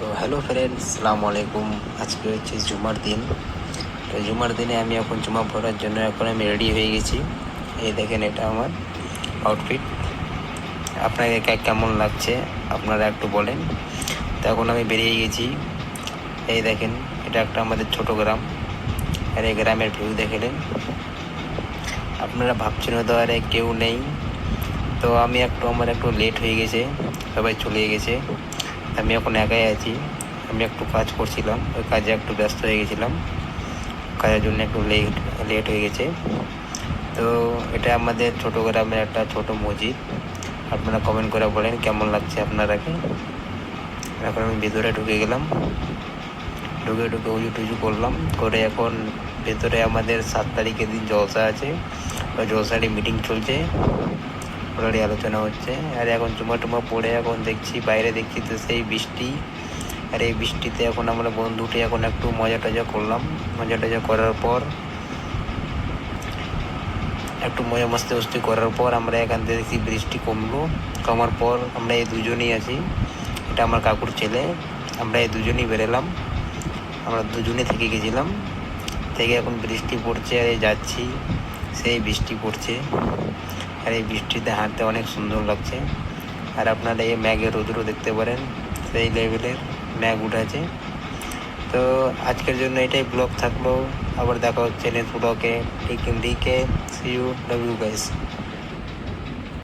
তো hello friends, সালামু আলাইকুম। আজকে হচ্ছে জুমার দিন। তো জুমার দিনে আমি এখন জুমা পড়ার জন্য এখন আমি রেডি হয়ে গেছি। এই দেখেন, এটা আমার আউটফিট। আপনাকে কেমন লাগছে আপনারা একটু বলেন। তো এখন আমি বেরিয়ে গেছি। এই দেখেন, এটা একটা আমাদের ছোট গ্রাম, আর এই গ্রামের ভিউ দেখলেন। আপনারা ভাবছেন হয়তো আরে কেউ নেই। তো আমার একটু লেট হয়ে গেছে, সবাই চলে গেছে। আমি এখন একাই আছি। আমি একটু কাজ করছিলাম, ওই কাজে একটু ব্যস্ত হয়ে গেছিলাম, কাজের জন্য একটু লেট হয়ে গেছে। তো এটা আমাদের ছোট গ্রামের একটা ছোট মসজিদ। আপনারা কমেন্ট করে বলেন কেমন লাগছে আপনারাকে। এখন আমি ভেতরে ঢুকে গেলাম, ঢুকে উজু টুজু করলাম, করে এখন ভেতরে আমাদের 7 তারিখের দিন জলসা আছে। ওই জলসাটি মিটিং চলছে, অলরেডি আলোচনা হচ্ছে। আর এখন টুমা পড়ে এখন বাইরে দেখছি তো সেই বৃষ্টি। আর এই বৃষ্টিতে এখন আমরা বন্ধুটি এখন একটু মজা টজা করলাম। মজা টজা করার পর একটু মজা মস্তি করার পর আমরা এখান থেকে দেখছি বৃষ্টি কমার পর আমরা এই দুজনই আছি। এটা আমার কাকুর ছেলে। আমরা এই দুজনই বেরোলাম, আমরা দুজনে থেকে গেছিলাম। থেকে এখন বৃষ্টি পড়ছে, আর এই যাচ্ছি, সেই বৃষ্টি পড়ছে। আর এই বৃষ্টিতে হাঁটতে অনেক সুন্দর লাগছে। আর আপনারা এই ম্যাগের রোদ্র দেখতে পারেন, সেই লেভেলের ম্যাগ উঠেছে। তো আজকের জন্য এটাই ব্লগ থাকলো। আবার দেখা হচ্ছে নেক্সট ব্লগে। Tech in DK, see you, love you guys.